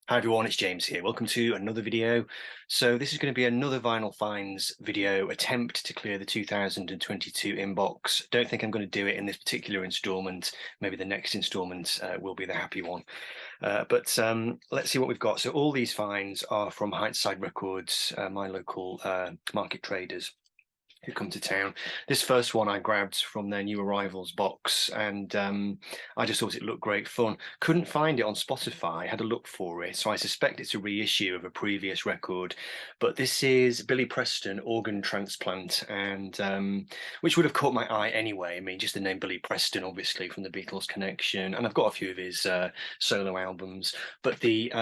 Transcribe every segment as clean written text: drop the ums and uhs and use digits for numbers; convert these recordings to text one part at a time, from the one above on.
Hi everyone, it's James here. Welcome to another video. So this is going to be another Vinyl Finds video attempt to clear the 2022 inbox. Don't think I'm going to do it in this particular installment. Maybe the next installment will be the happy one. But let's see what we've got. So all these finds are from Heightside Records, my local market traders who come to town. This first one I grabbed from their new arrivals box, and I just thought it looked great fun. Couldn't find it on Spotify, had a look for it, so I suspect it's a reissue of a previous record. But this is Billy Preston, Organ Transplant, and which would have caught my eye anyway. I mean, just the name Billy Preston, obviously, from the Beatles connection, and I've got a few of his solo albums, but the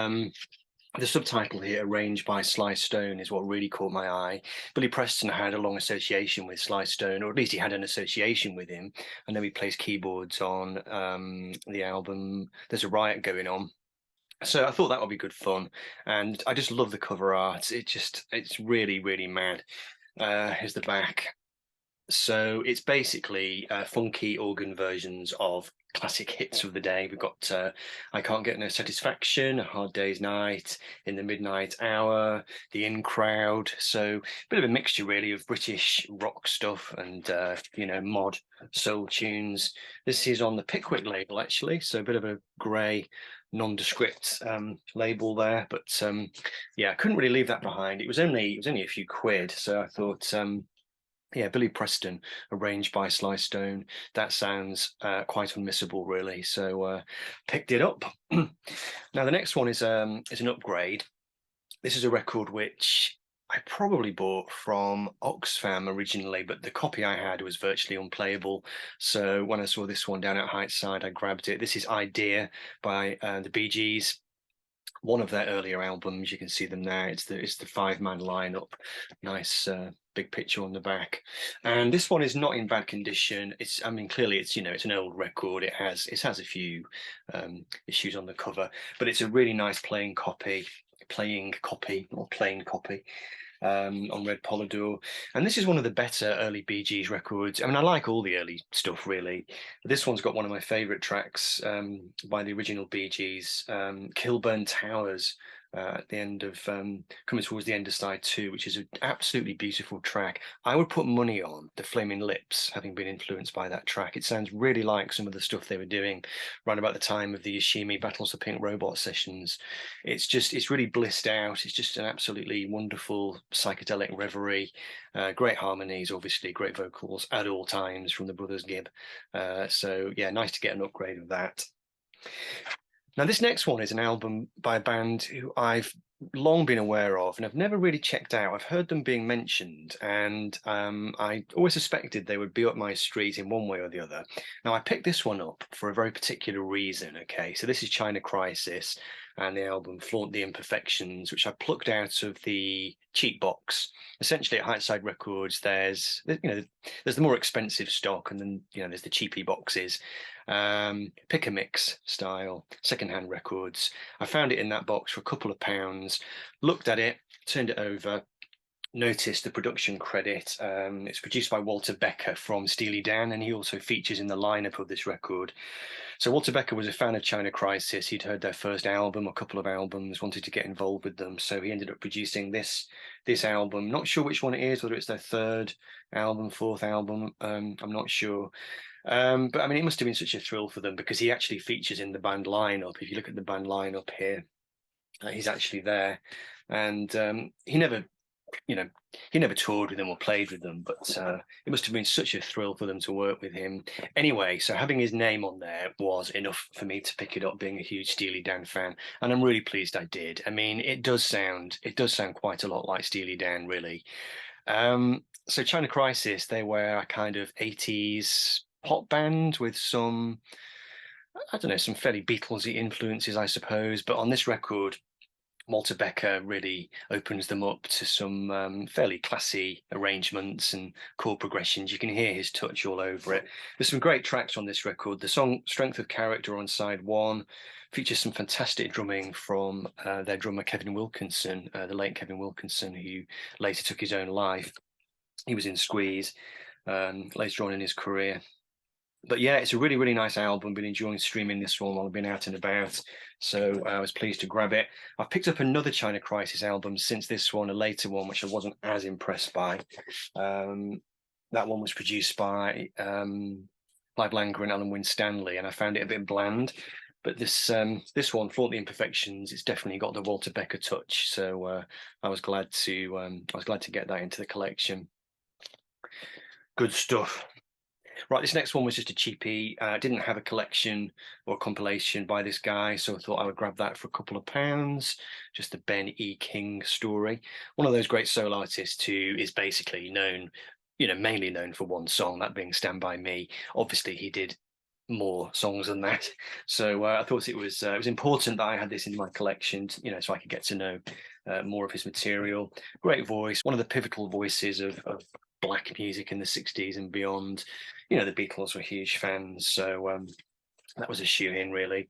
subtitle here, Arranged by Sly Stone, is what really caught my eye. Billy Preston had a long association with Sly Stone, or at least he had an association with him. I know he plays keyboards on the album There's a Riot Going On. So I thought that would be good fun. And I just love the cover art. It's really, really mad. Here's the back. So it's basically funky organ versions of classic hits of the day. We've got I Can't Get No Satisfaction, A Hard Day's Night, In the Midnight Hour, The In Crowd. So a bit of a mixture really of British rock stuff and mod soul tunes. This is on the Pickwick label actually, so a bit of a grey nondescript label there, but yeah, I couldn't really leave that behind. It was only a few quid, so I thought yeah, Billy Preston, arranged by Sly Stone. That sounds quite unmissable, really. So picked it up. Now the next one is an upgrade. This is a record which I probably bought from Oxfam originally, but the copy I had was virtually unplayable. So when I saw this one down at Heightside, I grabbed it. This is Idea by the Bee Gees. One of their earlier albums. You can see them there. It's the five-man lineup. Nice big picture on the back. And this one is not in bad condition. I mean, clearly it's it's an old record. It has a few issues on the cover, but it's a really nice playing copy on Red Polydor. And this is one of the better early Bee Gees records. I mean, I like all the early stuff really. This one's got one of my favorite tracks by the original Bee Gees, Kilburn Towers, at the end of coming towards the end of side 2, which is an absolutely beautiful track. I would put money on the Flaming Lips, having been influenced by that track. It sounds really like some of the stuff they were doing right about the time of the Yoshimi Battles of Pink Robot sessions. It's really blissed out. It's just an absolutely wonderful psychedelic reverie. Great harmonies, obviously, great vocals at all times from the Brothers Gibb. So yeah, nice to get an upgrade of that. Now, this next one is an album by a band who I've long been aware of and I've never really checked out. I've heard them being mentioned, and I always suspected they would be up my street in one way or the other. Now, I picked this one up for a very particular reason, okay? So this is China Crisis and the album Flaunt the Imperfections, which I plucked out of the cheap box. Essentially, at Heightside Records, there's the more expensive stock, and then there's the cheapy boxes. Pick a mix style secondhand records. I found it in that box for a couple of pounds, looked at it, turned it over, noticed the production credit. It's produced by Walter Becker from Steely Dan, and he also features in the lineup of this record. So Walter Becker was a fan of China Crisis. He'd heard their first album, a couple of albums, wanted to get involved with them, so he ended up producing this album. Not sure which one it is, whether it's their third album, fourth album, I'm not sure. But I mean, it must have been such a thrill for them, because he actually features in the band lineup. If you look at the band lineup here, he's actually there, and he never toured with them or played with them, but it must have been such a thrill for them to work with him. Anyway, so having his name on there was enough for me to pick it up, being a huge Steely Dan fan, and I'm really pleased I did. I mean, it does sound quite a lot like Steely Dan, really. So China Crisis, they were a kind of 80s pop band with some, I don't know, some fairly Beatlesy influences, I suppose. But on this record, Walter Becker really opens them up to some fairly classy arrangements and chord progressions. You can hear his touch all over it. There's some great tracks on this record. The song Strength of Character on side 1 features some fantastic drumming from their drummer Kevin Wilkinson, the late Kevin Wilkinson, who later took his own life. He was in Squeeze later on in his career. But yeah, it's a really, really nice album. Been enjoying streaming this one while I've been out and about. So I was pleased to grab it. I've picked up another China Crisis album since this one, a later one, which I wasn't as impressed by. That one was produced by Clive Langer and Alan Winstanley, and I found it a bit bland. But this one, For All the Imperfections, it's definitely got the Walter Becker touch. So I was glad to get that into the collection. Good stuff. Right, this next one was just a cheapie. Didn't have a collection or a compilation by this guy, so I thought I would grab that for a couple of pounds. Just the Ben E. King story. One of those great soul artists who is basically known, mainly known for one song, that being Stand By Me. Obviously, he did more songs than that. So I thought it was important that I had this in my collection, so I could get to know more of his material. Great voice, one of the pivotal voices of black music in the 60s and beyond. The Beatles were huge fans, so that was a shoe in, really.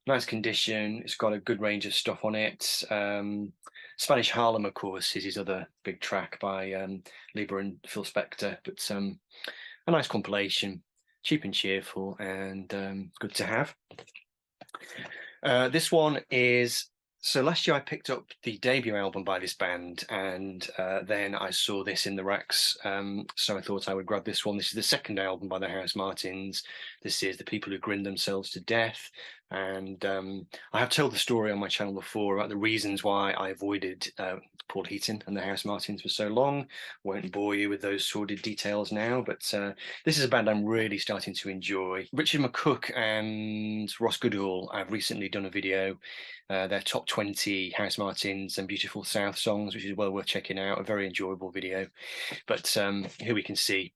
Nice condition. It's got a good range of stuff on it. Spanish Harlem, of course, is his other big track by Lieber and Phil Spector, but a nice compilation, cheap and cheerful, and good to have. This one is, so last year I picked up the debut album by this band, and then I saw this in the racks, so I thought I would grab this one. This is the second album by the House Martins. This is The People Who Grinned Themselves to Death, and I have told the story on my channel before about the reasons why I avoided Paul Heaton and the House Martins for so long. Won't bore you with those sordid details now, but this is a band I'm really starting to enjoy. Richard McCook and Ross Goodall have recently done a video, their top 20 House Martins and Beautiful South songs, which is well worth checking out. A very enjoyable video. But here we can see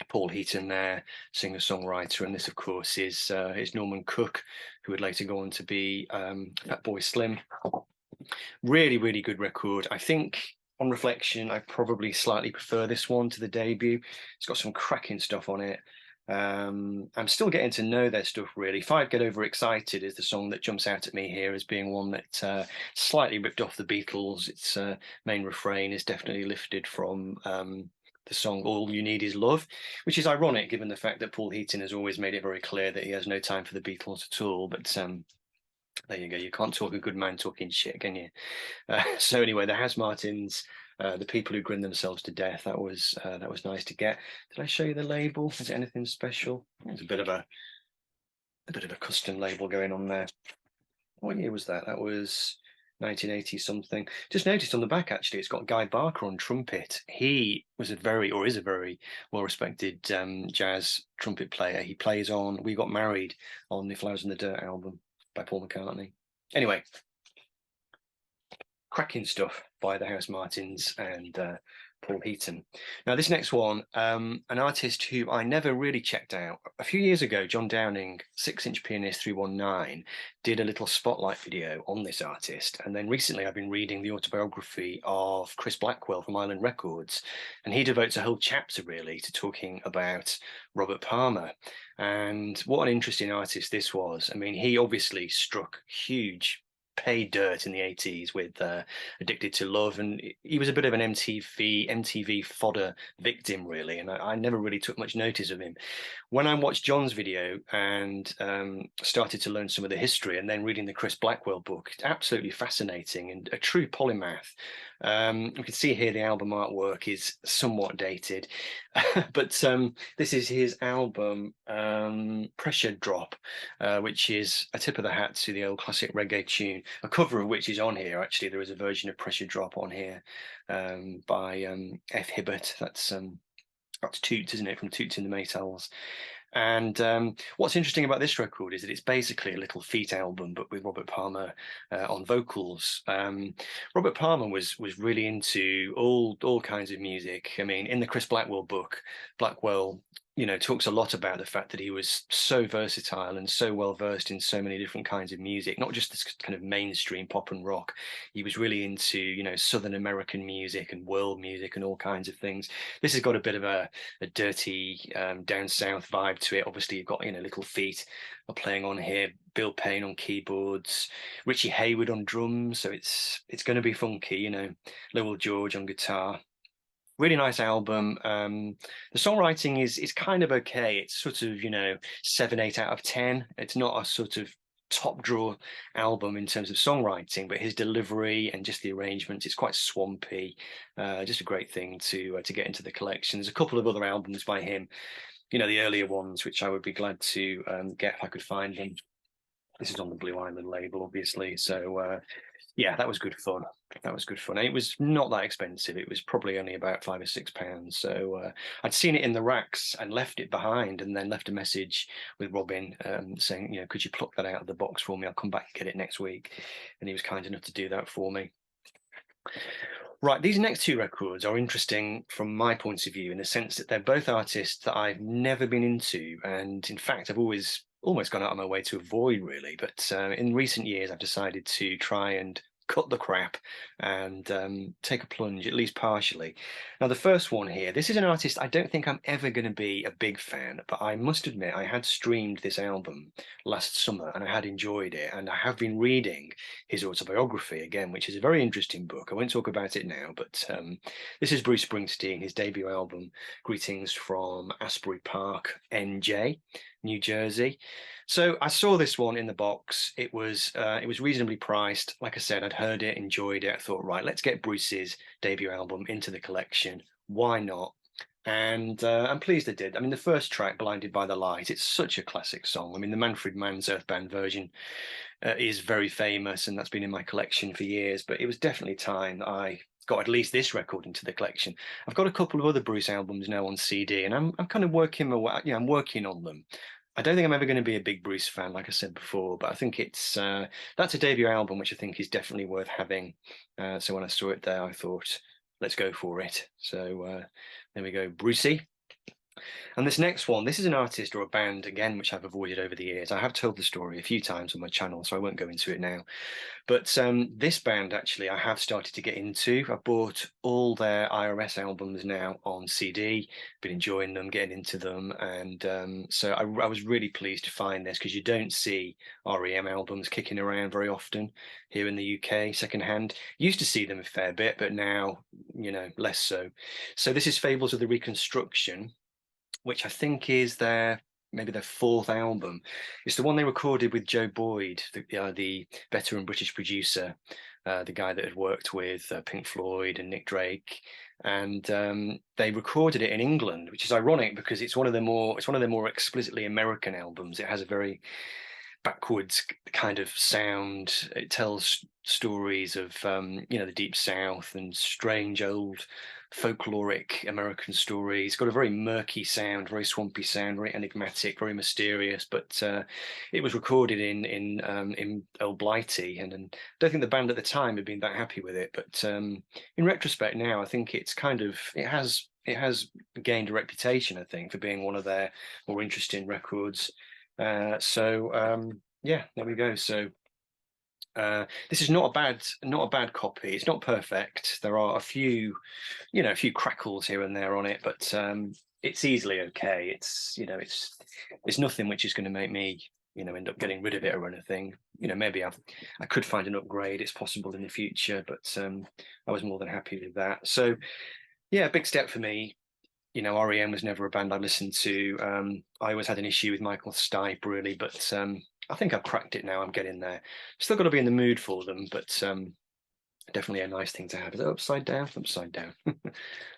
Paul Heaton there, singer-songwriter, and this, of course, is Norman Cook, who would later go on to be Fatboy Slim. Really, really good record. I think, on reflection, I probably slightly prefer this one to the debut. It's got some cracking stuff on it. I'm still getting to know their stuff, really. If I Get Overexcited is the song that jumps out at me here as being one that slightly ripped off the Beatles. Its main refrain is definitely lifted from the song All You Need Is Love, which is ironic given the fact that Paul Heaton has always made it very clear that he has no time for the Beatles at all. But there you go. You can't talk a good man talking shit, can you? So anyway, the House Martins, The People Who Grinned Themselves to Death. That was nice to get. Did I show you the label? Is it anything special? There's a bit of a custom label going on there. What year was that? That was 1980 something. Just noticed on the back, actually, it's got Guy Barker on trumpet. He was is a very well-respected jazz trumpet player. He plays on We Got Married on the Flowers in the Dirt album by Paul McCartney. Anyway, cracking stuff by the House Martins and Paul Heaton. Now, this next one, an artist who I never really checked out. A few years ago, John Downing, 6-inch Pianist 319, did a little spotlight video on this artist. And then recently I've been reading the autobiography of Chris Blackwell from Island Records, and he devotes a whole chapter really to talking about Robert Palmer. And what an interesting artist this was. I mean, he obviously struck huge pay dirt in the 80s with Addicted to Love, and he was a bit of an MTV fodder victim, really, and I never really took much notice of him. When I watched John's video and started to learn some of the history, and then reading the Chris Blackwell book, it's absolutely fascinating and a true polymath. We can see here the album artwork is somewhat dated, but this is his album Pressure Drop, which is a tip of the hat to the old classic reggae tune, a cover of which is on here. Actually, there is a version of Pressure Drop on here by F. Hibbert. That's Toots, isn't it, from Toots and the Maytals. And what's interesting about this record is that it's basically a little feat album, but with Robert Palmer on vocals. Robert Palmer was really into all kinds of music. I mean, in the Chris Blackwell book, Blackwell talks a lot about the fact that he was so versatile and so well versed in so many different kinds of music, not just this kind of mainstream pop and rock. He was really into, Southern American music and world music and all kinds of things. This has got a bit of a dirty down south vibe to it. Obviously, you've got, Little Feat are playing on here, Bill Payne on keyboards, Richie Hayward on drums. So it's going to be funky, Lowell George on guitar. Really nice album. The songwriting is kind of okay. It's sort of, 7, 8 out of 10. It's not a sort of top draw album in terms of songwriting, but his delivery and just the arrangements, it's quite swampy. Just a great thing to get into the collection. There's a couple of other albums by him, the earlier ones, which I would be glad to get if I could find them. This is on the Blue Island label, obviously. So yeah, that was good fun. That was good fun. And it was not that expensive. It was probably only about £5 or £6. So I'd seen it in the racks and left it behind, and then left a message with Robin saying, could you pluck that out of the box for me? I'll come back and get it next week. And he was kind enough to do that for me. Right, these next two records are interesting from my point of view in the sense that they're both artists that I've never been into, and in fact, I've almost gone out of my way to avoid really. But in recent years, I've decided to try and cut the crap and take a plunge, at least partially. Now, the first one here, this is an artist I don't think I'm ever going to be a big fan, but I must admit I had streamed this album last summer and I had enjoyed it, and I have been reading his autobiography again, which is a very interesting book. I won't talk about it now, but this is Bruce Springsteen, his debut album, Greetings from Asbury Park, NJ, New Jersey. So I saw this one in the box. It was reasonably priced. Like I said, I'd heard it, enjoyed it. I thought, right, let's get Bruce's debut album into the collection. Why not? And I'm pleased I did. I mean, the first track, Blinded by the Light, it's such a classic song. I mean, the Manfred Mann's Earth Band version is very famous, and that's been in my collection for years. But it was definitely time that I got at least this record into the collection. I've got a couple of other Bruce albums now on CD, and I'm kind of working my way, I'm working on them. I don't think I'm ever going to be a big Bruce fan, like I said before, but I think that's a debut album which I think is definitely worth having. So when I saw it there, I thought, let's go for it. So there we go, Brucey. And this next one, this is an artist or a band, again, which I've avoided over the years. I have told the story a few times on my channel, so I won't go into it now. But this band, actually, I have started to get into. I've bought all their IRS albums now on CD, been enjoying them, getting into them. And so I was really pleased to find this, because you don't see REM albums kicking around very often here in the UK, secondhand. Used to see them a fair bit, but now, less so. So this is Fables of the Reconstruction, which I think is maybe their fourth album. It's the one they recorded with Joe Boyd, the veteran British producer, the guy that had worked with Pink Floyd and Nick Drake. And they recorded it in England, which is ironic because it's one of their more explicitly American albums. It has a very backwards kind of sound. It tells stories of the Deep South and strange old folkloric American stories. It's got a very murky sound, very swampy sound, very enigmatic, very mysterious. But it was recorded in Old Blighty, and I don't think the band at the time had been that happy with it. But in retrospect now, I think it has gained a reputation, I think, for being one of their more interesting records. Yeah, there we go. So this is not a bad copy. It's not perfect. There are a few crackles here and there on it, but it's easily okay. It's nothing which is going to make me end up getting rid of it or anything. Maybe I could find an upgrade. It's possible in the future, but I was more than happy with that. So yeah, big step for me. REM was never a band I listened to. I always had an issue with Michael Stipe, really, but I think I've cracked it now. I'm getting there. Still got to be in the mood for them, but definitely a nice thing to have. Is it upside down? Upside down.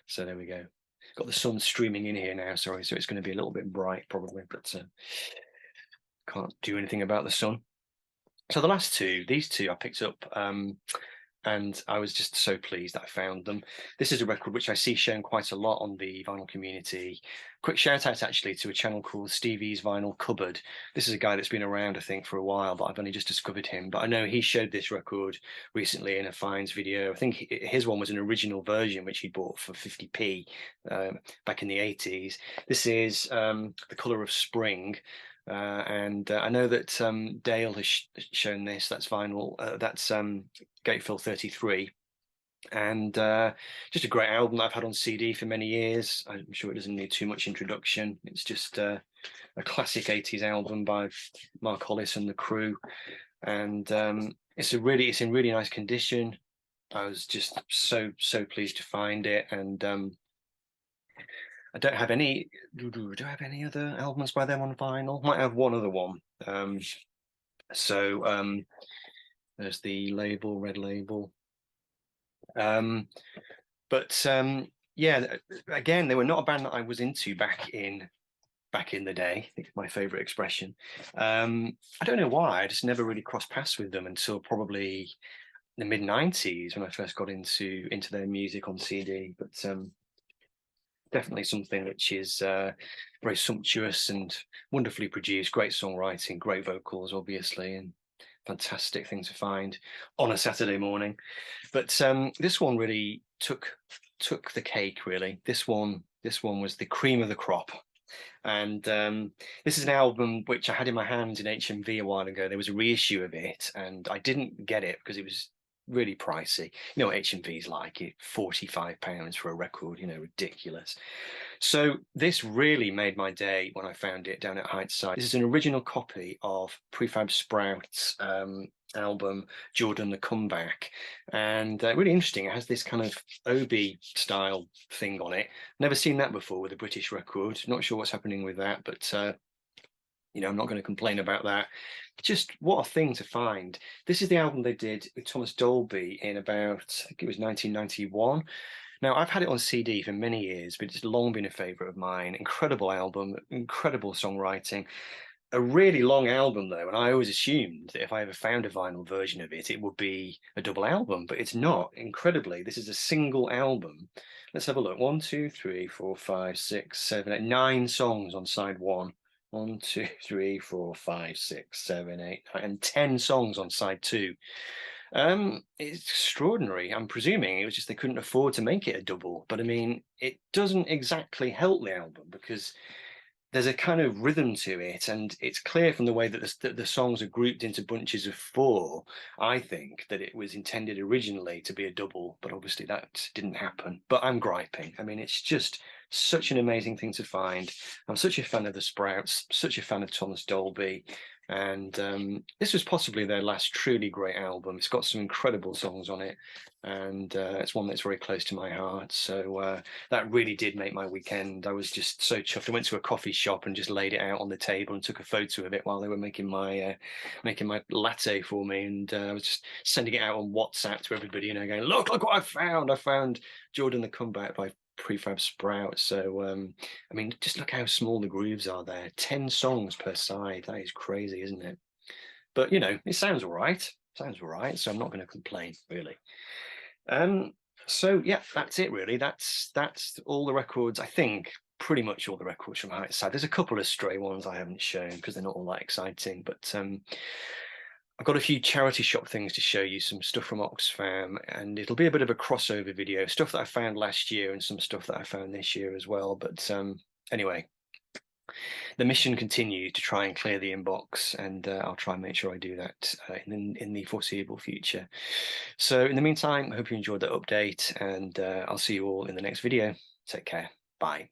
So there we go. Got the sun streaming in here now, sorry, so it's going to be a little bit bright probably, but can't do anything about the sun. So the last two, these two I picked up, and I was just so pleased that I found them. This is a record which I see shown quite a lot on the vinyl community. Quick shout out actually to a channel called Stevie's Vinyl Cupboard. This is a guy that's been around, I think, for a while, but I've only just discovered him. But I know he showed this record recently in a Finds video. I think his one was an original version, which he bought for 50p back in the 80s. This is The Colour of Spring. And I know that Dale has shown this. That's vinyl. That's Gatefill 33. And just a great album that I've had on CD for many years. I'm sure it doesn't need too much introduction. It's just a classic 80s album by Mark Hollis and the crew. And it's in really nice condition. I was just so pleased to find it. And I don't have any. Do I have any other albums by them on vinyl? Might have one other one. So there's the label, Red Label. Um, but yeah, again, they were not a band that I was into back in the day. I think my favorite expression. I don't know why. I just never really crossed paths with them until probably the mid '90s when I first got into their music on CD. But definitely something which is very sumptuous and wonderfully produced. Great songwriting, great vocals, obviously, and fantastic thing to find on a Saturday morning. But this one really took the cake. Really, this one was the cream of the crop. And this is an album which I had in my hands in HMV a while ago. There was a reissue of it, and I didn't get it because it was really pricey. You know what HMV's like, £45 for a record, ridiculous. So this really made my day when I found it down at Heightside. This is an original copy of Prefab Sprout's album Jordan the Comeback, and really interesting. It has this kind of Obi style thing on it. Never seen that before with a British record. Not sure what's happening with that, but I'm not going to complain about that. Just what a thing to find. This is the album they did with Thomas Dolby in about, I think it was 1991. Now, I've had it on CD for many years, but it's long been a favorite of mine. Incredible album, incredible songwriting. A really long album, though, and I always assumed that if I ever found a vinyl version of it, it would be a double album, but it's not. Incredibly, this is a single album. Let's have a look. 1, 2, 3, 4, 5, 6, 7, 8, 9 songs on side one. 1, 2, 3, 4, 5, 6, 7, 8, 9, and 10 songs on side two. It's extraordinary. I'm presuming it was just they couldn't afford to make it a double, but I mean, it doesn't exactly help the album because there's a kind of rhythm to it, and it's clear from the way that the songs are grouped into bunches of four, I think, that it was intended originally to be a double, but obviously that didn't happen. But I'm griping. I mean, it's just such an amazing thing to find. I'm such a fan of the Sprouts, such a fan of Thomas Dolby, and this was possibly their last truly great album. It's got some incredible songs on it, and it's one that's very close to my heart. So that really did make my weekend. I was just so chuffed. I went to a coffee shop and just laid it out on the table and took a photo of it while they were making my latte for me, and I was just sending it out on WhatsApp to everybody, going, look what I found. I found Jordan the Comeback by Prefab Sprout. So I mean, just look how small the grooves are there. 10 songs per side. That is crazy, isn't it? But it sounds all right. Sounds all right. So I'm not going to complain, really. So yeah, that's it really. That's all the records, I think, pretty much all the records from Heightside. There's a couple of stray ones I haven't shown because they're not all that exciting, but I've got a few charity shop things to show you, some stuff from Oxfam, and it'll be a bit of a crossover video, stuff that I found last year and some stuff that I found this year as well. But anyway, the mission continues to try and clear the inbox, and I'll try and make sure I do that in the foreseeable future. So in the meantime, I hope you enjoyed that update, and I'll see you all in the next video. Take care. Bye.